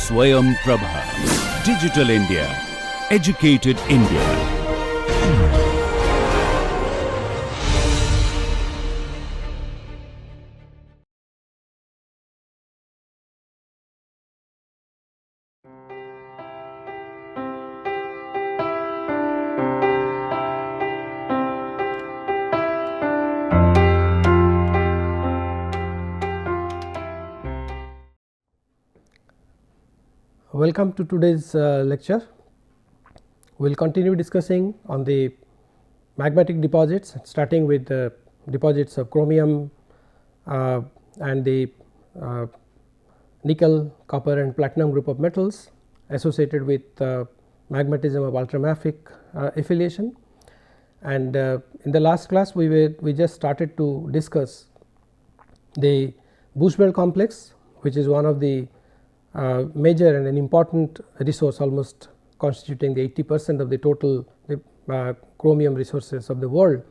SwayamPrabha. Digital India. Educated India. Welcome to today's lecture. We will continue discussing on the magmatic deposits, starting with the deposits of chromium and the nickel, copper and platinum group of metals associated with magmatism of ultramafic affiliation. And in the last class we just started to discuss the Bushveld complex, which is one of the major and an important resource, almost constituting the 80% of the total chromium resources of the world,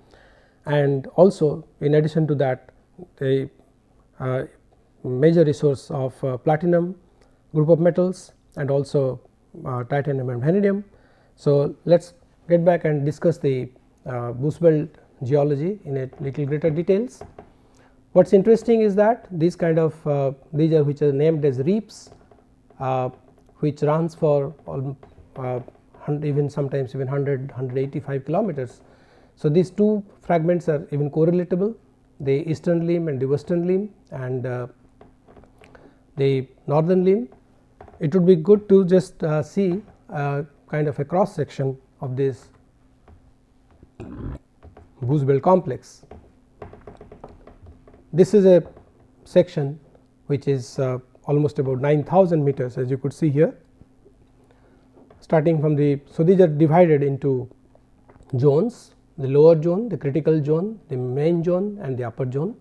and also in addition to that the major resource of platinum group of metals and also titanium and vanadium. So, let us get back and discuss the Bushveld geology in a little greater details. What is interesting is that these kind of these are which are named as reefs, which runs for even sometimes even 185 kilometers. So, these two fragments are even correlatable, the eastern limb and the western limb and the northern limb. It would be good to just see kind of a cross section of this Bushveld complex. This is a section which is almost about 9,000 meters, as you could see here, starting from the. So, these are divided into zones, the lower zone, the critical zone, the main zone and the upper zone.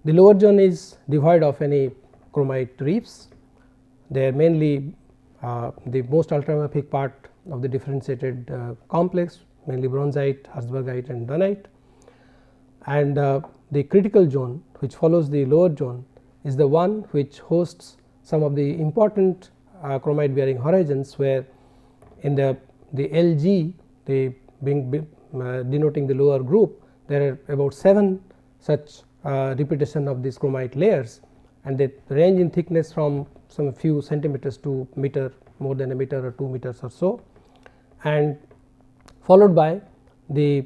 The lower zone is devoid of any chromite reefs. They are mainly the most ultramafic part of the differentiated complex, mainly bronzite, Herzbergite and dunite, and the critical zone which follows the lower zone is the one which hosts some of the important chromite bearing horizons, where in the LG, the denoting the lower group, there are about 7 such repetition of these chromite layers, and they range in thickness from some few centimeters to meter, more than a meter or 2 meters or so, and followed by the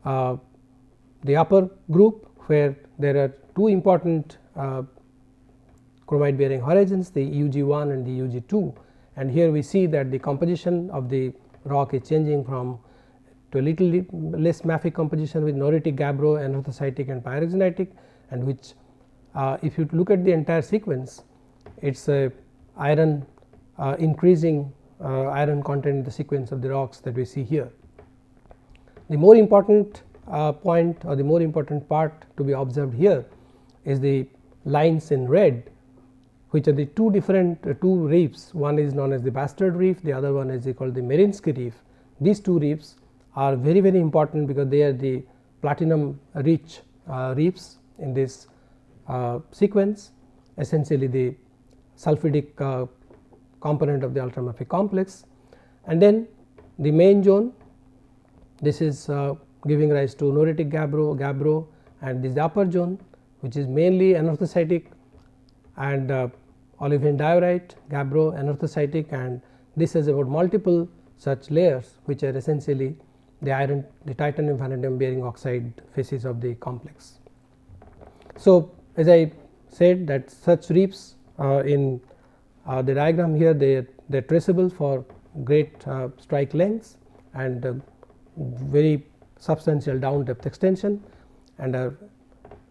upper group, where there are 2 important chromite bearing horizons, the UG1 and the UG2, and here we see that the composition of the rock is changing from to a little less mafic composition with noritic, gabbro, anorthositic and pyroxenitic, and which if you look at the entire sequence, it is a iron increasing iron content in the sequence of the rocks that we see here. The more important point or the more important part to be observed here is the lines in red, which are the two different two reefs. One is known as the Bastard reef, the other one is called the Marinsky reef. These two reefs are very important because they are the platinum rich reefs in this sequence, essentially the sulfidic component of the ultramafic complex. And then the main zone, this is giving rise to noritic gabbro, and this is the upper zone which is mainly anorthositic and olivine diorite, gabbro, anorthositic, and this has about multiple such layers which are essentially the iron, the titanium vanadium bearing oxide faces of the complex. So, as I said that such reefs in the diagram here, they are traceable for great strike lengths and very substantial down depth extension and are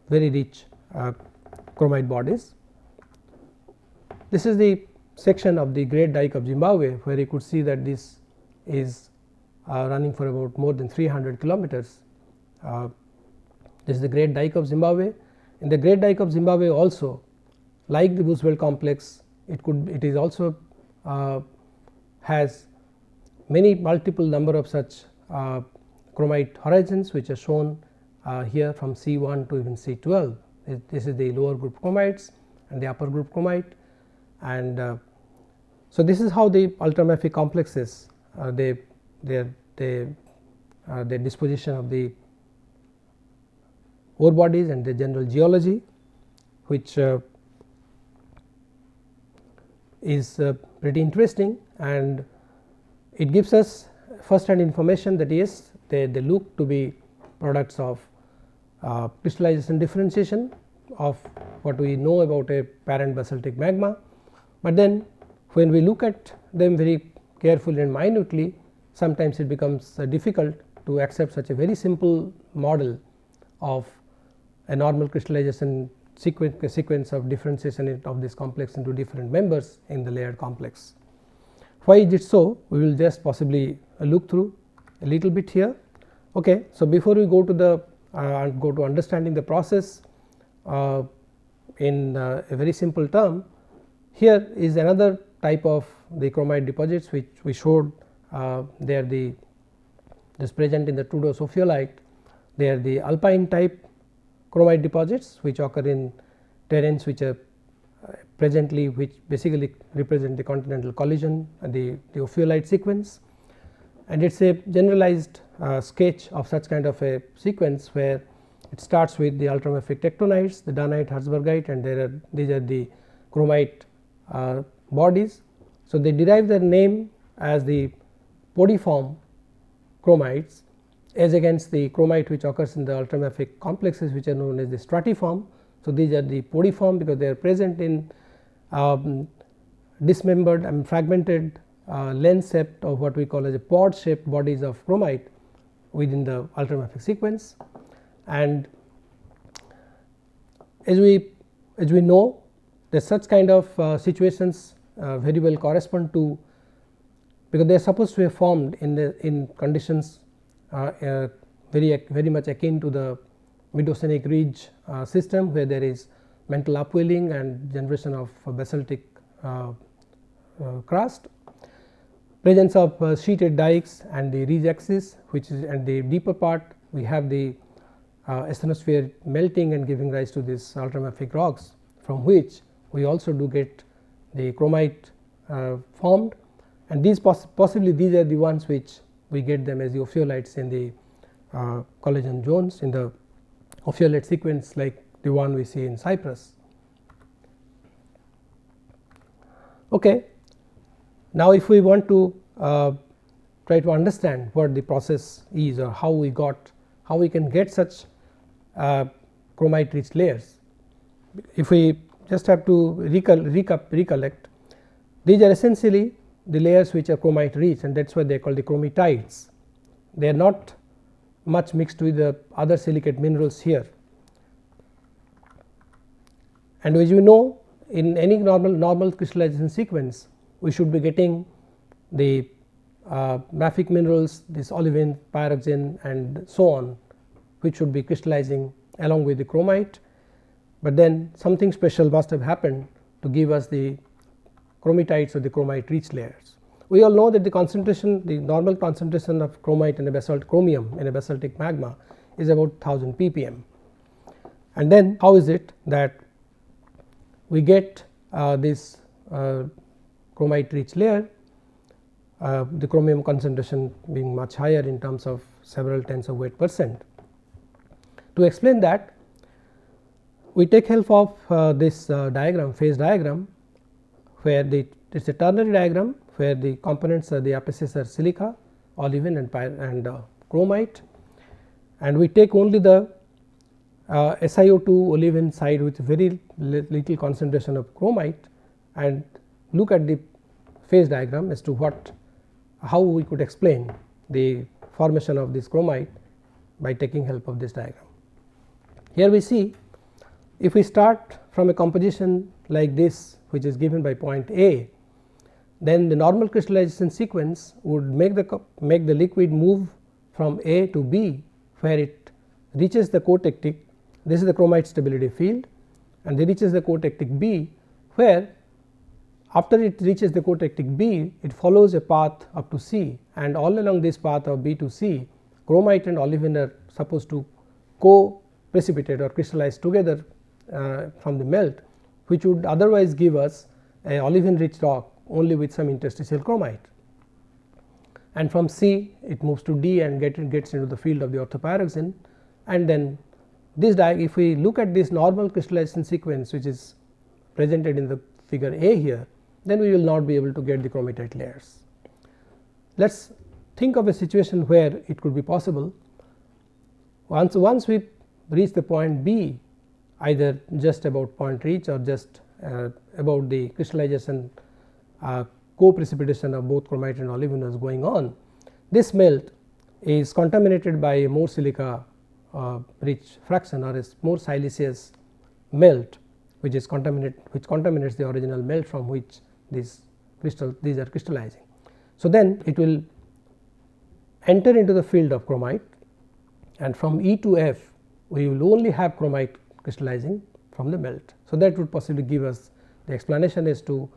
very rich chromite bodies. This is the section of the Great Dyke of Zimbabwe, where you could see that this is running for about more than 300 kilometers. This is the Great Dyke of Zimbabwe. In the Great Dyke of Zimbabwe also, like the Bushveld complex, it is also has many multiple number of such chromite horizons, which are shown here from C1 to even C12. This is the lower group chromites and the upper group chromite, and So, this is how the ultramafic complexes their disposition of the ore bodies and the general geology, which is pretty interesting, and it gives us first hand information that yes, they look to be products of crystallization differentiation of what we know about a parent basaltic magma. But then when we look at them very carefully and minutely, sometimes it becomes difficult to accept such a very simple model of a normal crystallization sequence of differentiation of this complex into different members in the layered complex. Why is it so? We will just possibly look through a little bit here. Okay. So, before we go to the understanding the process in a very simple term, here is another type of the chromite deposits which we showed. They are this present in the Trudeau's ophiolite. They are the alpine type chromite deposits which occur in terrains which are presently, which basically represent the continental collision and the ophiolite sequence, and it is a generalized sketch of such kind of a sequence where it starts with the ultramafic tectonites, the dunite, Herzbergite, and these are the chromite bodies. So, they derive their name as the podiform chromites as against the chromite which occurs in the ultramafic complexes which are known as the stratiform. So, these are the podiform because they are present in dismembered and fragmented lens shaped or what we call as a pod shaped bodies of chromite within the ultramafic sequence. And as we know that such kind of situations very well correspond to, because they are supposed to have formed in conditions very much akin to the mid-oceanic ridge system, where there is mantle upwelling and generation of basaltic crust, presence of sheeted dikes and the ridge axis, which is, and the deeper part we have the asthenosphere melting and giving rise to these ultramafic rocks, from which we also do get the chromite formed, and these possibly these are the ones which we get them as the ophiolites in the collision zones in the ophiolite sequence like the one we see in Cyprus. Okay. Now, if we want to try to understand what the process is or how we can get such chromite rich layers, if we just have to recollect, these are essentially the layers which are chromite rich, and that is why they are called the chromatites. They are not much mixed with the other silicate minerals here. And as you know, in any normal crystallization sequence, we should be getting the mafic minerals, this olivine, pyroxene and so on, which should be crystallizing along with the chromite, but then something special must have happened to give us the chromatites or the chromite rich layers. We all know that the concentration, the normal concentration of chromite in a basalt chromium in a basaltic magma is about 1000 ppm. And then how is it that we get this chromite rich layer, the chromium concentration being much higher in terms of several tens of weight percent. To explain that, we take help of this diagram, phase diagram, where it is a ternary diagram where the components are the apices are silica, olivine and chromite, and we take only the SiO2 olivine side with very little concentration of chromite and look at the phase diagram as to how we could explain the formation of this chromite by taking help of this diagram. Here we see, if we start from a composition like this which is given by point A, then the normal crystallization sequence would make the liquid move from A to B, where it reaches the cotectic. This is the chromite stability field, and it reaches the cotectic B, where after it reaches the cotectic B, it follows a path up to C, and all along this path of B to C, chromite and olivine are supposed to co-precipitate or crystallize together from the melt, which would otherwise give us a olivine rich rock only with some interstitial chromite, and from C it moves to D and gets into the field of the orthopyroxene. And then this if we look at this normal crystallization sequence which is presented in the figure A here, then we will not be able to get the chromatite layers. Let us think of a situation where it could be possible. Once we reach the point B, either just about point reach or just about the crystallization co-precipitation of both chromite and olivine is going on, this melt is contaminated by a more silica rich fraction or a more siliceous melt which contaminates the original melt from which these are crystallizing. So then it will enter into the field of chromite, and from E to F we will only have chromite crystallizing from the melt. So that would possibly give us the explanation as to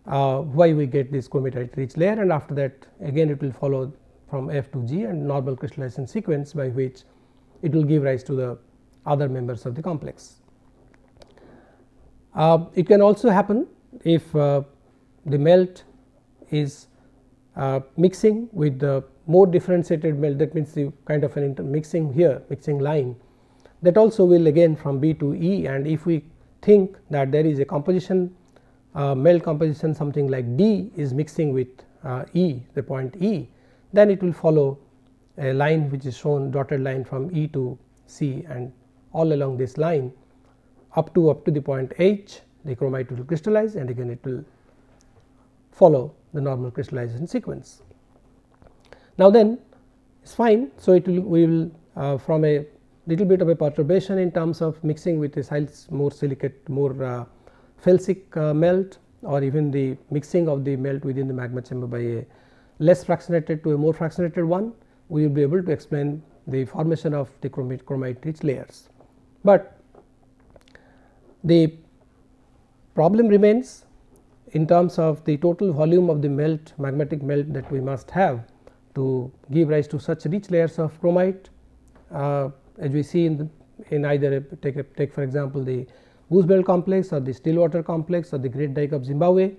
why we get this chromatite rich layer, and after that again it will follow from F to G and normal crystallization sequence by which it will give rise to the other members of the complex. It can also happen if the melt is mixing with the more differentiated melt, that means the kind of an mixing line, that also will again from B to E, and if we think that there is a composition melt composition something like D is mixing with E, the point E, then it will follow a line which is shown dotted line from E to C, and all along this line up to the point H the chromite will crystallize, and again it will follow the normal crystallization sequence. Now then it is fine. So it will we will from a little bit of a perturbation in terms of mixing with a more silicate more felsic melt, or even the mixing of the melt within the magma chamber by a less fractionated to a more fractionated one, we will be able to explain the formation of the chromite rich layers. But the problem remains in terms of the total volume of the melt, magmatic melt that we must have to give rise to such rich layers of chromite, as we see in either take for example the Goose Belt complex or the Stillwater complex or the Great Dyke of Zimbabwe.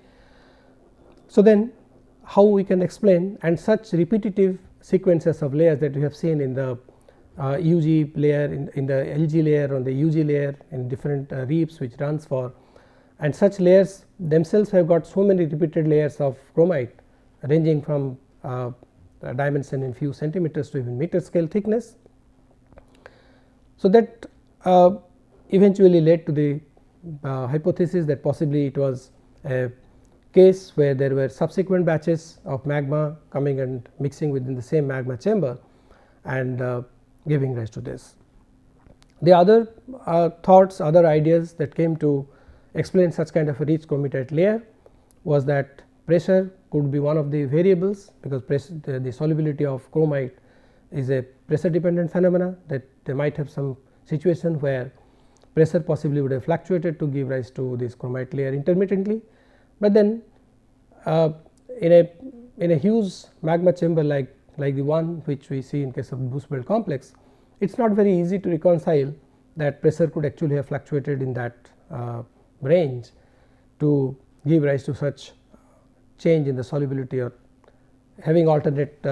So then how we can explain, and such repetitive sequences of layers that we have seen in the UG layer, in the LG layer, on the UG layer, in different reefs which runs for, and such layers themselves have got so many repeated layers of chromite ranging from dimension in few centimeters to even meter scale thickness. So that eventually led to the hypothesis that possibly it was a case where there were subsequent batches of magma coming and mixing within the same magma chamber and giving rise to this. The other thoughts, other ideas that came to explain such kind of a rich chromatite layer was that pressure could be one of the variables, because the solubility of chromite is a pressure dependent phenomena, that they might have some situation where pressure possibly would have fluctuated to give rise to this chromite layer intermittently. But then in a huge magma chamber like the one which we see in case of Goose Belt complex, it is not very easy to reconcile that pressure could actually have fluctuated in that range to give rise to such change in the solubility or having alternate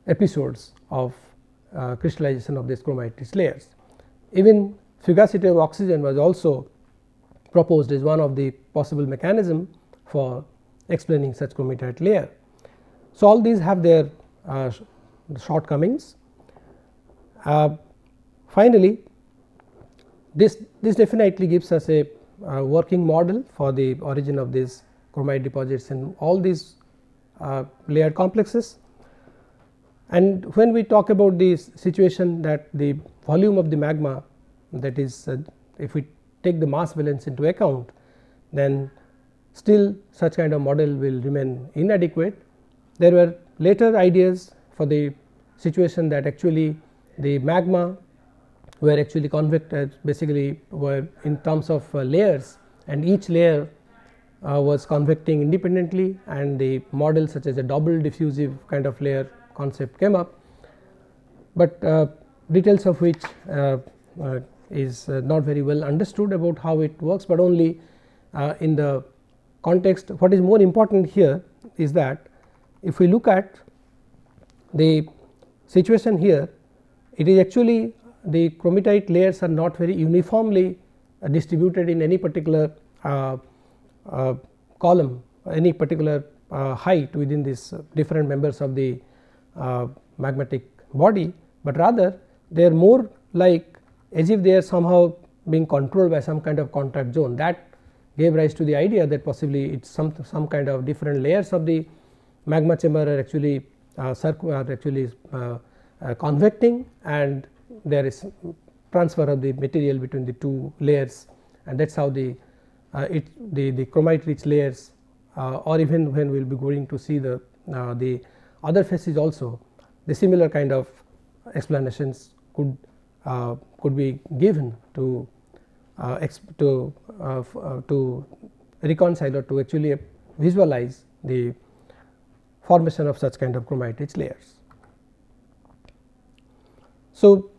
episodes of crystallization of these chromite rich layers. Even fugacity of oxygen was also proposed as one of the possible mechanism for explaining such chromatite layer. So all these have their shortcomings. Finally, this definitely gives us a working model for the origin of these chromite deposits in all these layered complexes. And when we talk about this situation that the volume of the magma, that is if we take the mass balance into account, then still such kind of model will remain inadequate. There were later ideas for the situation that actually the magma were actually convected, basically were in terms of layers, and each layer was convecting independently, and the model such as a double diffusive kind of layer concept came up, but details of which is not very well understood about how it works, but only in the context, what is more important here is that if we look at the situation here, it is actually the chromatite layers are not very uniformly distributed in any particular column, any particular height within these different members of the magmatic body, but rather they are more like as if they are somehow being controlled by some kind of contact zone. That gave rise to the idea that possibly it is some kind of different layers of the magma chamber are actually convecting, and there is transfer of the material between the two layers, and that is how the chromite rich layers or even when we will be going to see the other phases also, the similar kind of explanations could be given to reconcile or to actually visualize the formation of such kind of chromite rich layers. So,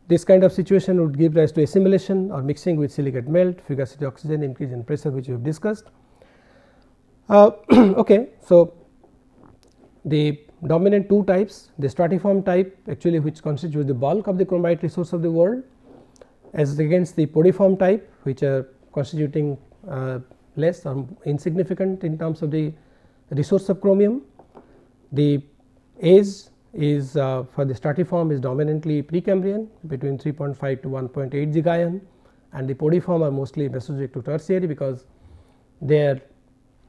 this kind of situation would give rise to assimilation or mixing with silicate melt, fugacity oxygen, increase in pressure, which we have discussed. Okay. So, the dominant two types, the stratiform type actually which constitutes the bulk of the chromite resource of the world, as against the podiform type which are constituting less or insignificant in terms of the resource of chromium. The age is for the stratiform is dominantly Precambrian between 3.5 to 1.8 gigayon, and the podiform are mostly Mesozoic to Tertiary, because they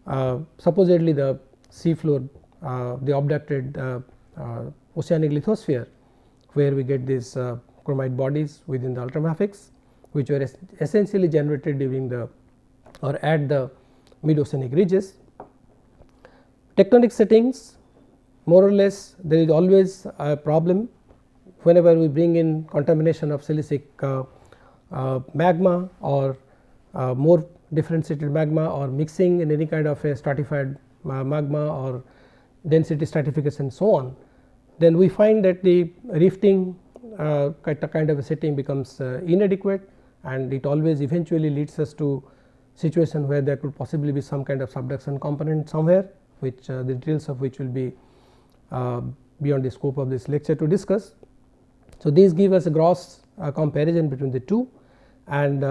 are supposedly the sea floor, the abducted oceanic lithosphere, where we get these chromite bodies within the ultramafics, which were essentially generated during the or at the mid oceanic ridges. Tectonic settings, more or less there is always a problem whenever we bring in contamination of silicic magma or more differentiated magma, or mixing in any kind of a stratified magma or density stratification and so on, then we find that the rifting kind of a setting becomes inadequate, and it always eventually leads us to situation where there could possibly be some kind of subduction component somewhere, which the details of which will be beyond the scope of this lecture to discuss. So, these give us a gross comparison between the two, and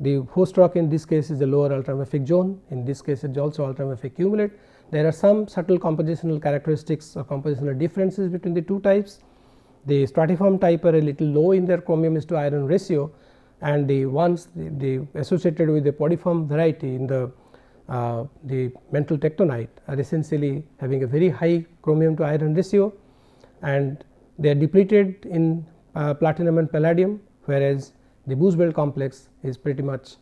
the host rock in this case is the lower ultramafic zone, in this case it is also ultramafic cumulate. There are some subtle compositional characteristics or compositional differences between the two types. The stratiform type are a little low in their chromium is to iron ratio, and the ones the associated with the podiform variety in the mantle tectonite are essentially having a very high chromium to iron ratio, and they are depleted in platinum and palladium, whereas the Bushveld complex is pretty much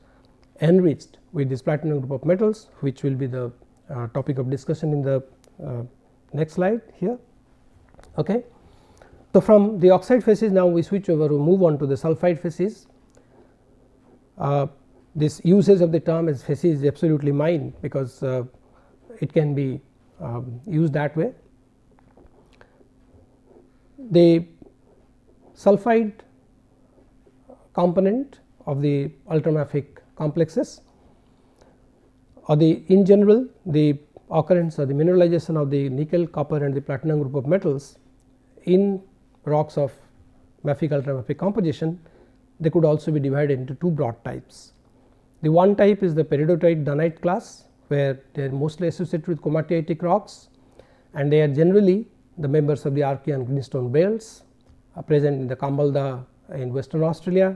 enriched with this platinum group of metals, which will be the topic of discussion in the next slide here. Okay. So, from the oxide phases now we switch over, we move on to the sulphide phases. This usage of the term as phases is absolutely mine, because it can be used that way. The sulphide component of the ultramafic complexes, or the in general the occurrence or the mineralization of the nickel, copper and the platinum group of metals in rocks of mafic ultramafic composition, they could also be divided into two broad types. The one type is the peridotite dunite class, where they are mostly associated with komatiitic rocks, and they are generally the members of the Archean greenstone belts present in the Kambalda in Western Australia,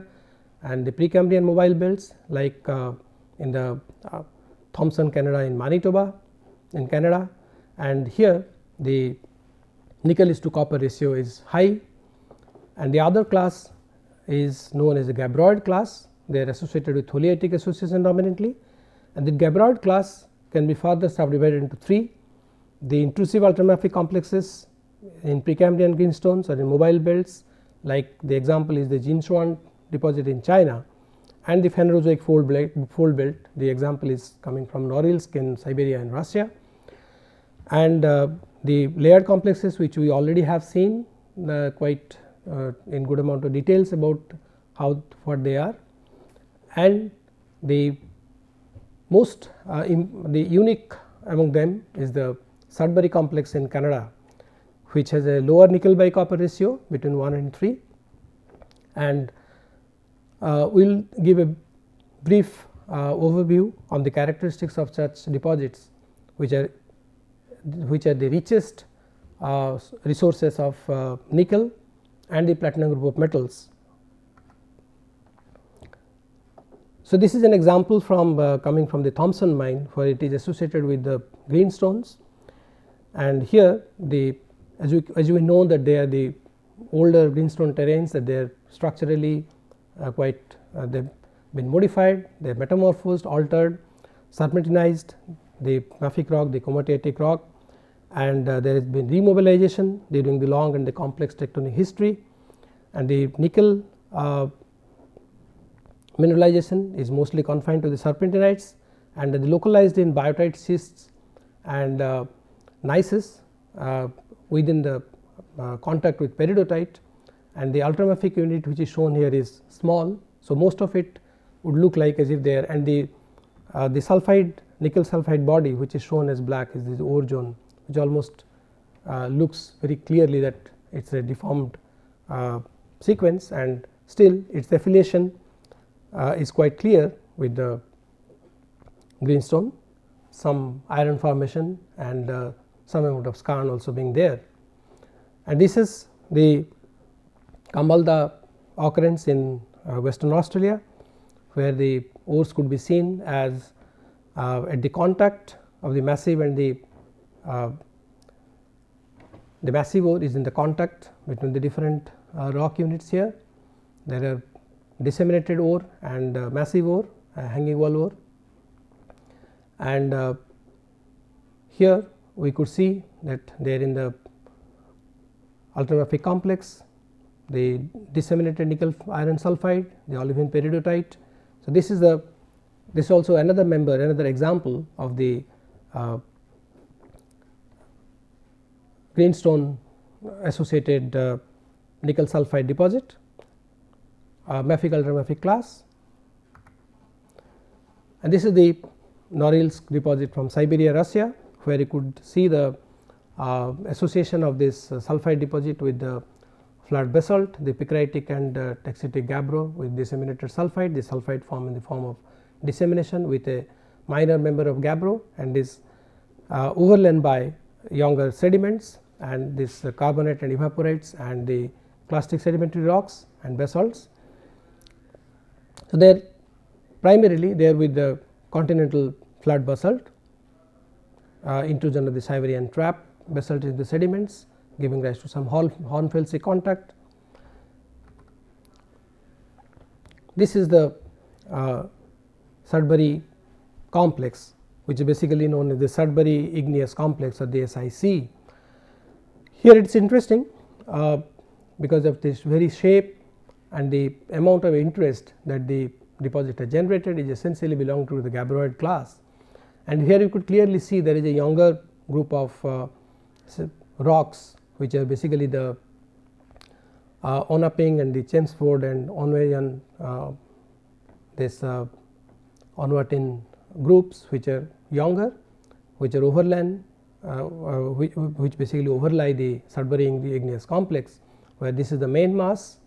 and the Precambrian mobile belts like in the Thompson Canada in Manitoba in Canada, and here the nickel is to copper ratio is high. And the other class is known as the gabbroid class, they are associated with tholeiitic association dominantly, and the gabbroid class can be further subdivided into three: the intrusive ultramafic complexes in Precambrian greenstones or in mobile belts, like the example is the Jinshuan deposit in China, and the Phanerozoic fold belt, the example is coming from Norilsk in Siberia and Russia, and the layered complexes which we already have seen quite in good amount of details about what they are, and the most the unique among them is the Sudbury complex in Canada, which has a lower nickel by copper ratio between 1 and 3, and we will give a brief overview on the characteristics of such deposits, which are the richest resources of nickel and the platinum group of metals. So, this is an example from coming from the Thompson mine, where it is associated with the greenstones, and here the as we know that they are the older greenstone terrains, that they are structurally quite they have been modified, they are metamorphosed, altered, serpentinized, the mafic rock, the komatiitic rock, and there has been remobilization during the long and the complex tectonic history, and the nickel mineralization is mostly confined to the serpentinites, and localized in biotite schists and gneisses within the contact with peridotite, and the ultramafic unit which is shown here is small. So, most of it would look like as if they are, and the sulphide nickel sulphide body which is shown as black is this ore zone, which almost looks very clearly that it is a deformed sequence, and still its affiliation is quite clear with the greenstone, some iron formation and some amount of skarn also being there. And this is the Kambalda occurrence in Western Australia, where the ores could be seen as at the contact of the massive, and the massive ore is in the contact between the different rock units here. There are disseminated ore and massive ore, hanging wall ore, and here we could see that they are in the ultramafic complex, the disseminated nickel iron sulphide, the olivine peridotite. So, this is also another member, another example of the greenstone associated nickel sulphide deposit, mafic ultramafic class, and this is the Norilsk deposit from Siberia, Russia, where you could see the association of this sulphide deposit with the flat basalt, the picritic and taxitic gabbro with disseminated sulphide. The sulphide form in the form of dissemination with a minor member of gabbro, and is overlain by younger sediments, and this carbonate and evaporites and the clastic sedimentary rocks and basalts. So, they are primarily there with the continental flat basalt, intrusion of the Siberian trap basalt in the sediments, giving rise to some hornfelsy contact. This is the Sudbury complex, which is basically known as the Sudbury igneous complex, or the SIC. Here it is interesting because of this very shape and the amount of interest that the deposit has generated is essentially belong to the gabbroid class, and here you could clearly see there is a younger group of rocks which are basically the Onaping and the Chelmsford and Onwayan, this Onwatin groups which are younger, which are overlain, which basically overlie the Sudbury igneous complex, where this is the main mass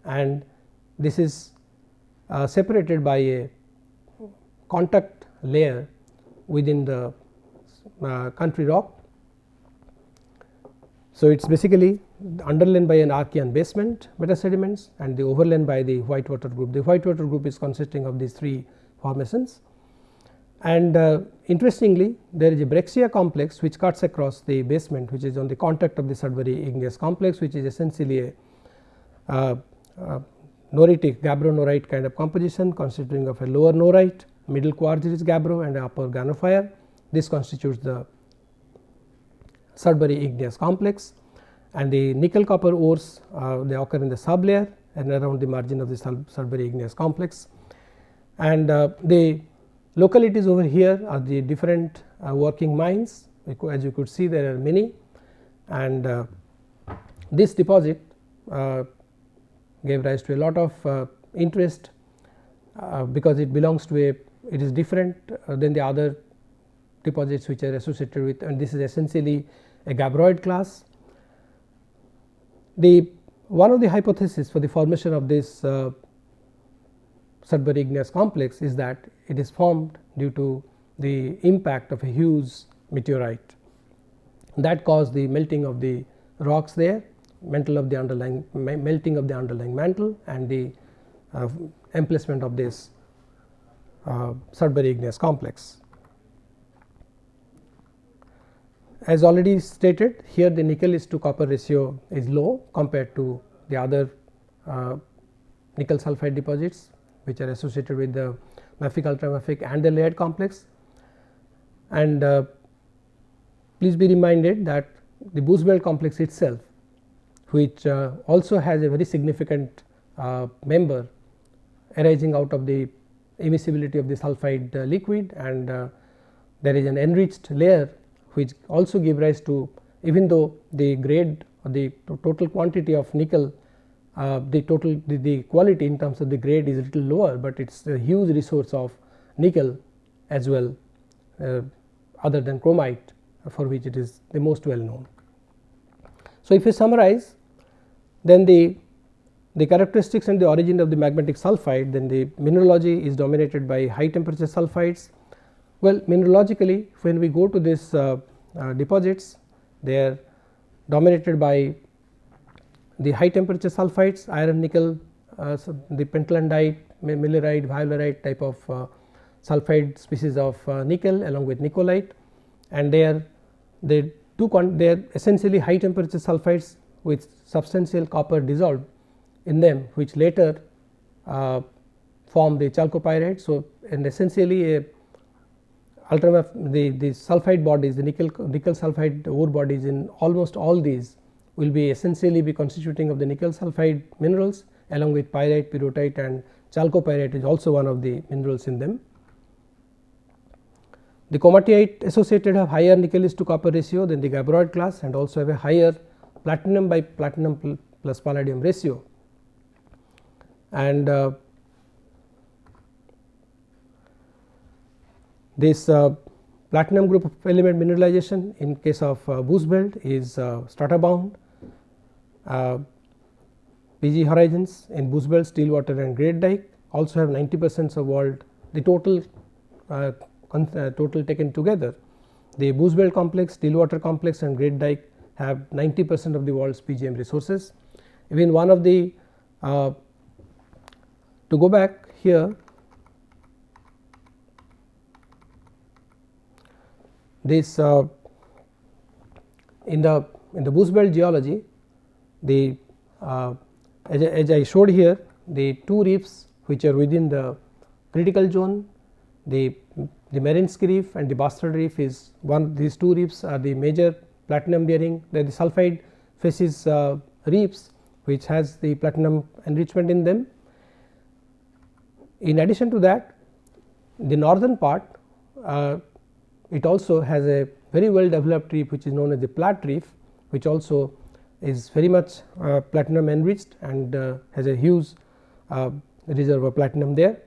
and this is separated by a contact layer within the country rock. So, it is basically underlain by an Archean basement metasediments and the overlain by the whitewater group. The whitewater group is consisting of these three formations, and interestingly there is a Brexia complex which cuts across the basement, which is on the contact of the Sudbury igneous complex, which is essentially a noritic gabbro-norite kind of composition consisting of a lower norite, middle quartz gabbro and upper ganophire. This constitutes the Sudbury igneous complex, and the nickel copper ores they occur in the sublayer and around the margin of the Sudbury igneous complex, and the localities over here are the different working mines. As you could see, there are many, and this deposit gave rise to a lot of interest because it belongs to it is different than the other deposits which are associated with, and this is essentially a gabbroid class. One of the hypotheses for the formation of this Sudbury igneous complex is that it is formed due to the impact of a huge meteorite that caused the melting of the rocks there, melting of the underlying mantle, and the emplacement of this Sudbury igneous complex. As already stated, here the nickel is to copper ratio is low compared to the other nickel sulphide deposits which are associated with the mafic, ultramafic and the layered complex. And please be reminded that the Bushveld complex itself, which also has a very significant member arising out of the immiscibility of the sulphide liquid, and there is an enriched layer which also give rise to, even though the grade or the total quantity of nickel, the quality in terms of the grade is a little lower, but it is a huge resource of nickel as well, other than chromite, for which it is the most well known. So, if we summarize, then the characteristics and the origin of the magmatic sulphide, then the mineralogy is dominated by high temperature sulphides. Well, mineralogically, when we go to these deposits, they are dominated by the high temperature sulphides, iron, nickel, the pentallandite, millerite, violarite type of sulphide species of nickel along with nicolite, and they are essentially high temperature sulphides with substantial copper dissolved in them, which later form the chalcopyrite. So, and essentially a the sulphide bodies, the nickel sulphide ore bodies in almost all these will be essentially be constituting of the nickel sulphide minerals, along with pyrite, pyrrhotite, and chalcopyrite is also one of the minerals in them. The comatite associated have higher nickel is to copper ratio than the gabbroid class, and also have a higher platinum by platinum plus palladium ratio. And this platinum group of element mineralization in case of Bushveld is strata bound. PG horizons in Bushveld, steel water and grade dike also have 90% of world, the total taken together. The Bushveld complex, steel water complex and grade dike have 90% of the world's PGM resources. Even one of the to go back here, this in the Bushveld geology, the as I showed here, the two reefs which are within the critical zone, the Marinsky reef and the Bastard reef is one. These two reefs are the major platinum bearing, the sulphide facies reefs which has the platinum enrichment in them. In addition to that, the northern part it also has a very well developed reef which is known as the Platte reef, which also is very much platinum enriched and has a huge reserve of platinum there.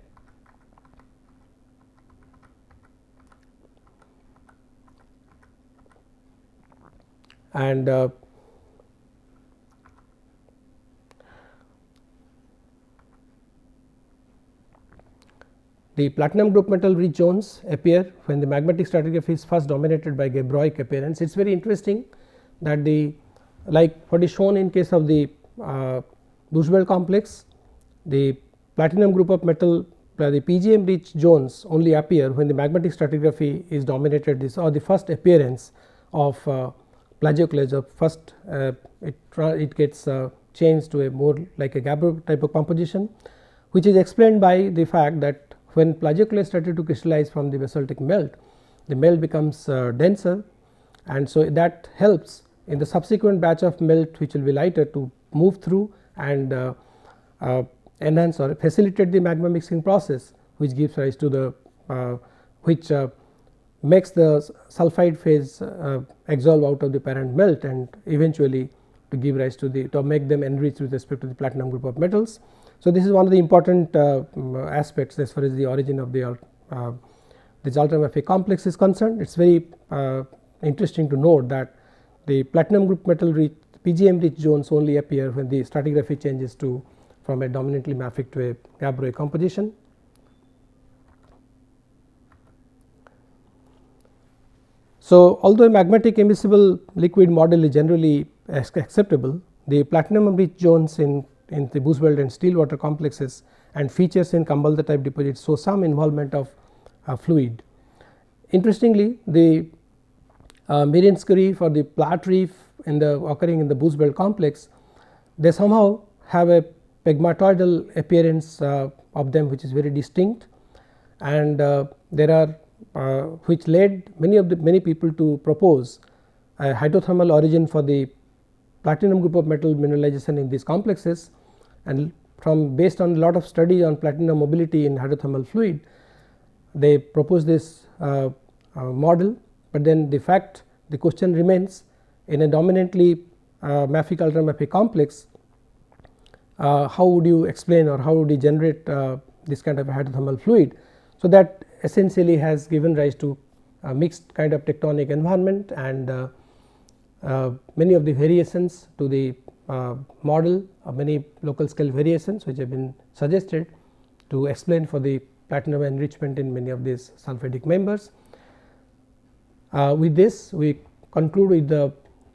And the platinum group metal rich zones appear when the magmatic stratigraphy is first dominated by gabbroic appearance. It is very interesting that the like what is shown in case of the Bushveld complex, the platinum group of metal, the PGM rich zones only appear when the magmatic stratigraphy is dominated. This or the first appearance of plagioclase, of first it gets changed to a more like a gabbro type of composition, which is explained by the fact that when plagioclase started to crystallize from the basaltic melt, the melt becomes denser, and so that helps in the subsequent batch of melt which will be lighter to move through and enhance or facilitate the magma mixing process, which gives rise to the which makes the sulphide phase exsolve out of the parent melt and eventually to give rise to the to make them enrich with respect to the platinum group of metals. So, this is one of the important aspects as far as the origin of the this ultramafic complex is concerned, it is very interesting to note that the platinum group metal rich PGM rich zones only appear when the stratigraphy changes to from a dominantly mafic to a gabbro composition. So, although a magmatic immiscible liquid model is generally acceptable, the platinum rich zones in the Bushveld and steel water complexes and features in Kambalda type deposits show some involvement of fluid. Interestingly, the Merinsky for the Platte reef occurring in the Bushveld complex, they somehow have a pegmatoidal appearance of them which is very distinct, and there are which led many people to propose a hydrothermal origin for the platinum group of metal mineralization in these complexes, and from based on a lot of study on platinum mobility in hydrothermal fluid, they propose this model. But then the question remains, in a dominantly mafic ultramafic complex, how would you explain or how would you generate this kind of a hydrothermal fluid. So, that essentially has given rise to a mixed kind of tectonic environment, and many of the variations to the model of many local scale variations which have been suggested to explain for the platinum enrichment in many of these sulfidic members. With this we conclude with the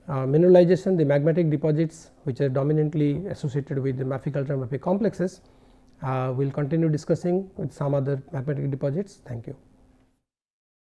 mineralization, the magmatic deposits which are dominantly associated with the mafic ultramafic complexes. We will continue discussing with some other magmatic deposits. Thank you.